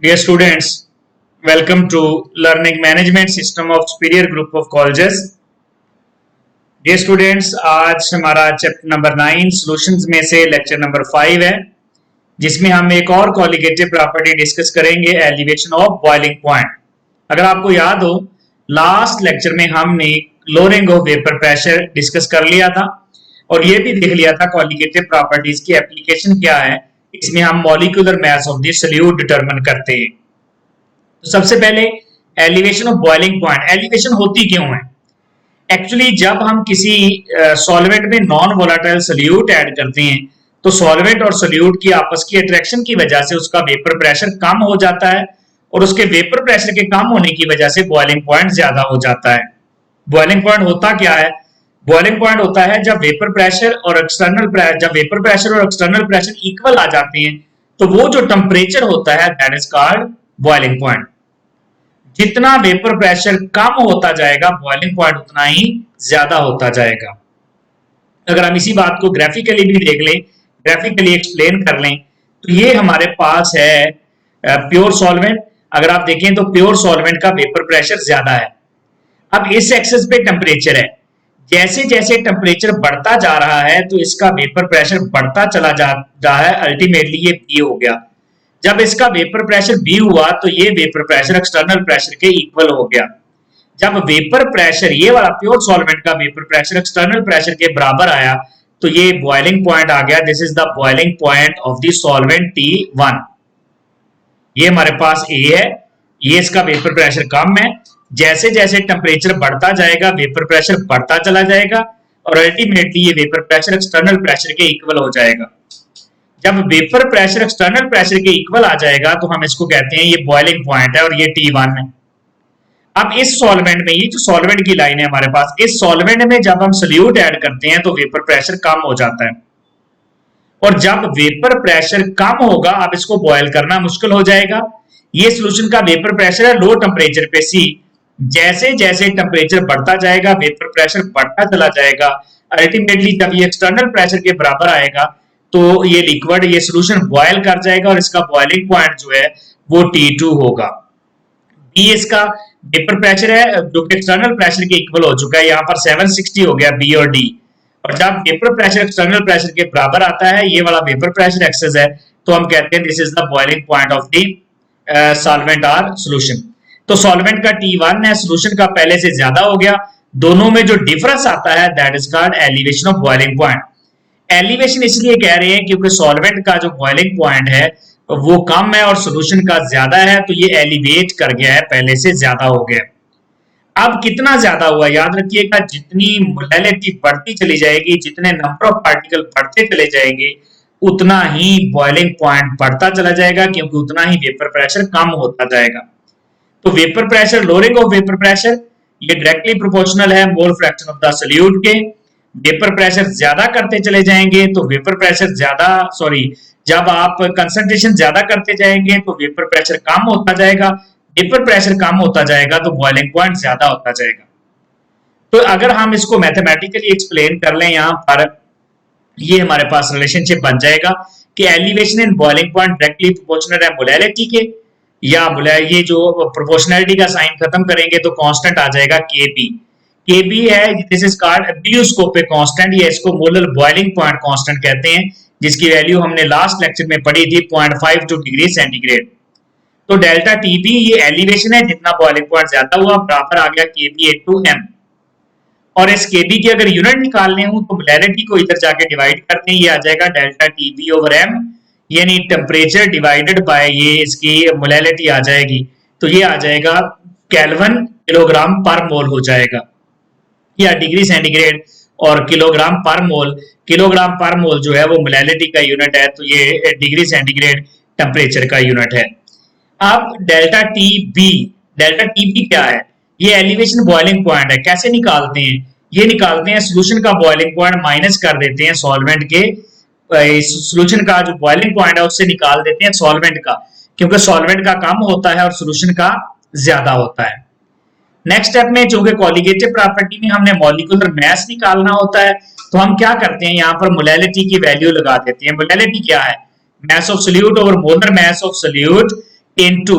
Dear students, welcome to Learning Management System of Superior Group of Colleges. Dear students, आज हमारा chapter number 9 solutions में से lecture number 5 है, जिसमें हम एक और कॉलिगेटिव प्रॉपर्टी डिस्कस करेंगे, एलिवेशन ऑफ बॉइलिंग पॉइंट। अगर आपको याद हो, लास्ट लेक्चर में हमने lowering of vapour pressure discuss कर लिया था और ये भी देख लिया था कॉलिगेटिव प्रॉपर्टीज की एप्लीकेशन क्या है। इसमें हम molecular mass of the solute determine करते हैं। तो सबसे पहले elevation of boiling point. Elevation होती क्यों है? एक्चुअली जब हम किसी सॉल्वेंट में नॉन वोलेटाइल सॉल्यूट ऐड करते हैं तो सॉल्वेंट और सॉल्यूट की आपस की अट्रैक्शन की वजह से उसका वेपर प्रेशर कम हो जाता है और उसके वेपर प्रेशर के कम होने की वजह से बॉइलिंग पॉइंट ज्यादा हो जाता है। बॉइलिंग पॉइंट होता क्या है? बॉइलिंग पॉइंट होता है जब वेपर प्रेशर और एक्सटर्नल प्रेशर इक्वल आ जाते हैं तो वो जो टेम्परेचर होता है that is called boiling point. जितना वेपर प्रेशर कम होता जाएगा बॉइलिंग पॉइंट उतना ही ज्यादा होता जाएगा। अगर हम इसी बात को ग्राफिकली भी देख लें, ग्राफिकली एक्सप्लेन कर लें, तो ये हमारे पास है प्योर सॉल्वेंट। अगर आप देखें तो प्योर सॉल्वेंट का वेपर प्रेशर ज्यादा है। अब इस एक्सेस पे टेम्परेचर है, जैसे जैसे टेम्परेचर बढ़ता जा रहा है तो इसका वेपर प्रेशर बढ़ता चला जा रहा है। अल्टीमेटली ये बी हो गया। जब इसका वेपर प्रेशर बी हुआ तो ये वेपर प्रेशर एक्सटर्नल प्रेशर के इक्वल हो गया। जब वेपर प्रेशर, ये वाला प्योर सॉल्वेंट का वेपर प्रेशर एक्सटर्नल प्रेशर के बराबर आया तो ये बॉइलिंग पॉइंट आ गया। This is the boiling point of the solvent T1। ये हमारे पास ए है, ये इसका वेपर प्रेशर कम है। जैसे जैसे टेम्परेचर बढ़ता जाएगा वेपर प्रेशर बढ़ता चला जाएगा और अल्टीमेटली ये वेपर प्रेशर एक्सटर्नल प्रेशर के इक्वल हो जाएगा। जब वेपर प्रेशर एक्सटर्नल प्रेशर के इक्वल आ जाएगा तो हम इसको कहते हैं ये बॉइलिंग पॉइंट है और ये T1 है। अब इस सॉल्वेंट में, ये जो सॉल्वेंट की लाइन है हमारे पास, इस सॉल्वेंट में जब हम सॉल्यूट ऐड करते हैं तो वेपर प्रेशर कम हो जाता है और जब वेपर प्रेशर कम होगा अब इसको बॉयल करना मुश्किल हो जाएगा। ये सॉल्यूशन का वेपर प्रेशर है लो टेम्परेचर पे C। जैसे जैसे टेम्परेचर बढ़ता जाएगा वेपर प्रेशर बढ़ता चला जाएगा। अल्टीमेटली जब ये एक्सटर्नल प्रेशर के बराबर आएगा तो ये लिक्विड, ये सॉल्यूशन बॉयल कर जाएगा और इसका बॉइलिंग पॉइंट जो है वो T2 होगा। बी इसका वेपर प्रेशर है जो कि एक्सटर्नल प्रेशर के इक्वल हो चुका है। यहाँ पर 760 हो गया बी और डी। और जब वेपर प्रेशर एक्सटर्नल प्रेशर के बराबर आता है, ये वाला वेपर प्रेशर एक्सेस है, तो हम कहते हैं this is the boiling point of the solvent और सॉल्यूशन। तो सॉल्वेंट का T1 है, सॉल्यूशन का पहले से ज्यादा हो गया। दोनों में जो डिफरेंस आता है that is called elevation of boiling point. Elevation इसलिए कह रहे हैं क्योंकि सॉल्वेंट का जो बॉइलिंग पॉइंट है वो कम है और सॉल्यूशन का ज्यादा है, तो ये एलिवेट कर गया है, पहले से ज्यादा हो गया। अब कितना ज्यादा हुआ याद रखिएगा, जितनी मोलैलिटी बढ़ती चली जाएगी, जितने नंबर ऑफ पार्टिकल बढ़ते चले जाएंगे उतना ही बॉइलिंग पॉइंट बढ़ता चला जाएगा, क्योंकि उतना ही वेपर प्रेशर कम होता जाएगा। तो vapour pressure, lowering of vapour pressure, ये डायरेक्टली प्रोपोर्शनल है mole fraction of the solute के। वेपर प्रेशर ज्यादा करते चले जाएंगे तो वेपर प्रेशर ज्यादा, जब आप कंसंट्रेशन ज्यादा करते जाएंगे तो वेपर प्रेशर कम होता जाएगा। वेपर प्रेशर कम होता जाएगा तो बॉइलिंग पॉइंट ज्यादा होता जाएगा। तो अगर हम इसको मैथमेटिकली एक्सप्लेन कर लें, यहाँ पर ये हमारे पास रिलेशनशिप बन जाएगा कि elevation in boiling point directly proportional है मोलैलिटी के, या ये जो प्रोपोर्शनलिटी का साइन खत्म करेंगे तो कांस्टेंट आ जाएगा Kb। Kb है, this is called absolute constant, या इसको मोलर बॉइलिंग पॉइंट कांस्टेंट कहते हैं, जिसकी वैल्यू हमने लास्ट लेक्चर में पढ़ी थी 0.52 डिग्री सेंटीग्रेड। तो डेल्टा Tb ये एलिवेशन है, जितना बॉइलिंग पॉइंट ज्यादा हुआ बराबर आ गया Kb into m। और इस Kb की अगर यूनिट निकालने हो तो मोलैलिटी को इधर जाके डिवाइड करते हैं, ये आ जाएगा डेल्टा Tb over m, यानी टेम्परेचर डिवाइडेड बाय ये इसकी मोलैलिटी आ जाएगी, तो ये आ जाएगा केल्विन किलोग्राम पर मोल हो जाएगा, या डिग्री सेंटीग्रेड और किलोग्राम पर मोल जो है वो मोलैलिटी का यूनिट है, तो ये डिग्री सेंटीग्रेड टेम्परेचर का यूनिट है। अब डेल्टा टीबी क्या है? ये एलिवेशन बॉइलिंग पॉइंट है। कैसे निकालते हैं? ये निकालते हैं सॉल्यूशन का बॉइलिंग पॉइंट माइनस कर देते हैं सॉल्वेंट के, सॉल्यूशन का जो बॉइलिंग पॉइंट है उससे निकाल देते हैं सॉल्वेंट का, क्योंकि सॉल्वेंट का कम होता है और सॉल्यूशन का ज्यादा होता है। नेक्स्ट स्टेप में चूंकि कॉलिगेटिव प्रॉपर्टी में हमने मॉलिक्यूलर मास निकालना होता है, तो हम क्या करते हैं, यहाँ पर मोलैलिटी की वैल्यू लगा देते हैं। मोलैलिटी क्या है? Mass of solute over molar mass of solute into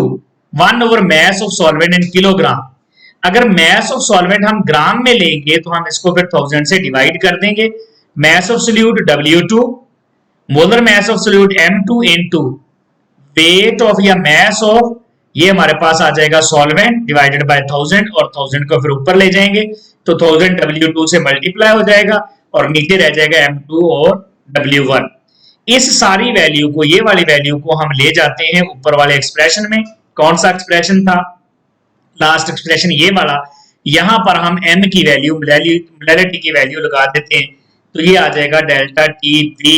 1 over mass of solvent in kilogram. अगर मास ऑफ सॉल्वेंट हम ग्राम में लेंगे तो हम इसको फिर 1000 से डिवाइड कर देंगे। मास of solute W2, molar mass of solute M2 into weight of या मास ऑफ, ये हमारे पास आ जाएगा सॉल्वेंट डिवाइडेड बाय 1000, और 1000 को फिर ऊपर ले जाएंगे तो 1000 W2 से मल्टीप्लाई हो जाएगा और नीचे रह जाएगा M2 और W1। इस सारी वैल्यू को, ये वाली वैल्यू को हम ले जाते हैं ऊपर वाले एक्सप्रेशन में। कौन सा एक्सप्रेशन था? लास्ट एक्सप्रेशन ये वाला। यहां पर हम m की वैल्यू, मोलैरिटी की वैल्यू लगा देते हैं तो ये आ जाएगा delta TB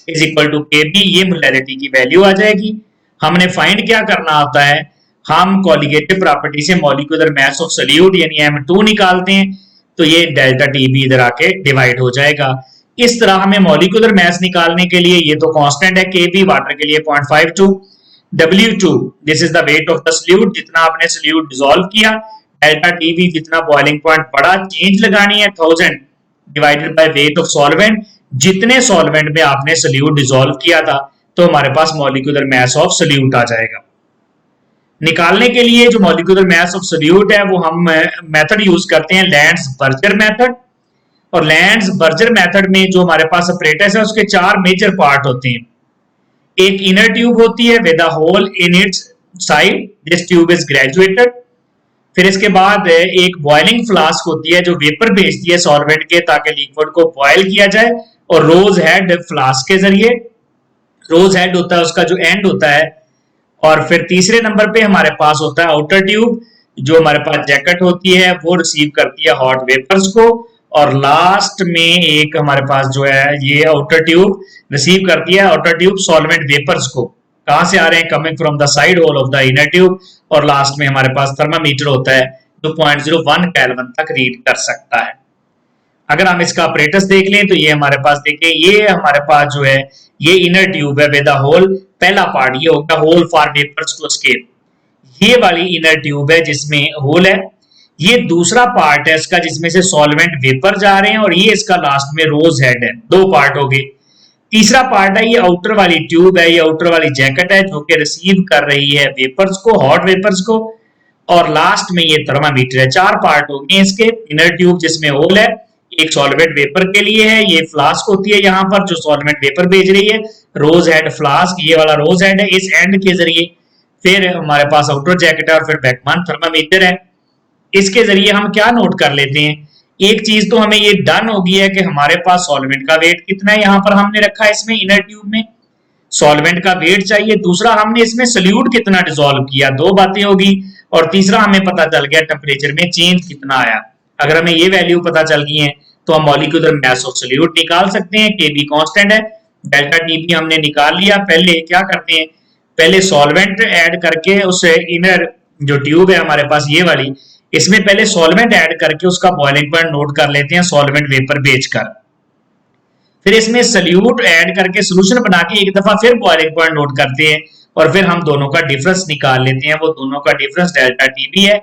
is equal to KB, ये मोलैरिटी की वैल्यू आ जाएगी। हमने फाइंड क्या करना होता है, हम कोलिगेटिव प्रॉपर्टी से मॉलिक्यूलर मास ऑफ सोल्यूट यानी M2 निकालते हैं तो ये डेल्टा TB इधर आके डिवाइड हो जाएगा। इस तरह हमें मॉलिक्यूलर मास निकालने के लिए, ये तो कांस्टेंट है KB, वाटर के लिए 0.52, W2 this is the weight of the solute, जितना आपने सोल्यूट डिसॉल्व किया, डेल्टा TB जितना बॉइलिंग पॉइंट पड़ा, चेंज लगानी है 1000 divided by weight of solvent, जितने सॉल्वेंट में आपने सोल्यूट डिसॉल्व किया था तो हमारे पास मॉलिक्यूलर मास ऑफ सोल्यूट आ जाएगा। निकालने के लिए जो मॉलिक्यूलर मास ऑफ सोल्यूट है वो हम मेथड यूज करते हैं लैंड्स-बर्जर मेथड। और लैंड्स-बर्जर मेथड में जो हमारे पास अपरेटस है उसके 4 मेजर पार्ट होते हैं। एक इनर ट्यूब होती है with a hole in its side, this tube is graduated. फिर इसके बाद एक बॉइलिंग फ्लास्क होती है जो वेपर भेजती है सॉल्वेंट के ताकि लिक्विड को बॉयल किया जाए, और रोज हेड फ्लास्क के जरिए, रोज हेड होता है उसका जो एंड होता है। और फिर तीसरे नंबर पे हमारे पास होता है आउटर ट्यूब, जो हमारे पास जैकेट होती है वो रिसीव करती है हॉट वेपर्स को, और लास्ट में एक हमारे पास जो है ये आउटर ट्यूब रिसीव करती है, आउटर ट्यूब सॉल्वेंट वेपर्स को, कहां से आ रहे हैं, coming from the side hole of the inner tube. और लास्ट में हमारे पास थर्मामीटर होता है जो 0.01 केल्विन तक रीड कर सकता है। अगर हम इसका अपरेटस देख लें तो ये हमारे पास देखें, ये हमारे पास जो है ये इनर ट्यूब है विद अ होल, पहला पार्ट ये होगा hole for vapours to escape, ये वाली इनर ट्यूब है जिसमें होल है। ये दूसरा पार्ट है इसका जिसमें से सॉल्वेंट वेपर जा रहे हैं, और ये इसका लास्ट में रोज हेड है, 2 पार्ट हो गए। तीसरा पार्ट है ये आउटर वाली ट्यूब है, ये आउटर वाली जैकेट है जो कि रिसीव कर रही है वेपर्स को, हॉट वेपर्स को, और लास्ट में ये थर्मामीटर है। 4 पार्ट हो गए इसके। इनर ट्यूब जिसमें होल है, एक सॉल्वेंट वेपर के लिए है, ये फ्लास्क होती है यहाँ पर जो सॉल्वेंट वेपर भेज रही है, रोज हेड फ्लास्क, ये वाला रोज हेड है इस एंड के जरिए। फिर हमारे पास आउटर जैकेट है और फिर बैकमैन थर्मामीटर है। इसके जरिए हम क्या नोट कर लेते हैं, एक चीज तो हमें ये डन हो गई है कि हमारे पास सॉल्वेंट का वेट कितना है, यहाँ पर हमने रखा है इसमें इनर ट्यूब में सॉल्वेंट का वेट चाहिए। दूसरा हमने इसमें सोल्यूट कितना डिसॉल्व किया, 2 बातें होगी। और तीसरा हमें पता चल गया टेम्परेचर में चेंज कितना आया। अगर हमें ये वैल्यू पता चल गई है तो हम मॉलिक्यूलर मास ऑफ सोल्यूट निकाल सकते हैं। KB कांस्टेंट है, डेल्टा TB हमने निकाल लिया। पहले क्या करते हैं, पहले सॉल्वेंट ऐड करके उस इनर जो ट्यूब है हमारे पास ये वाली, इसमें पहले सॉल्वेंट ऐड करके उसका बॉइलिंग पॉइंट नोट कर लेते हैं सॉल्वेंट वेपर भेजकर। फिर इसमें सोल्यूट ऐड करके सोल्यूशन बना के एक दफा फिर बॉइलिंग पॉइंट नोट करते हैं, और फिर हम दोनों का डिफरेंस निकाल लेते हैं। वो दोनों का डिफरेंस डेल्टा TB है,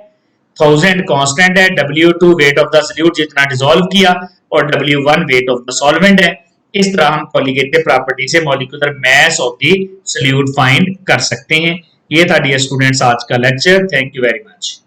1000 कांस्टेंट है, W2 weight of the solute जितना डिसॉल्व किया, और W1 weight of the solvent है। इस तरह हम कोलिगेटिव प्रॉपर्टी से molecular mass of the solute find कर सकते हैं। ये था डियर स्टूडेंट्स आज का lecture. Thank you very much.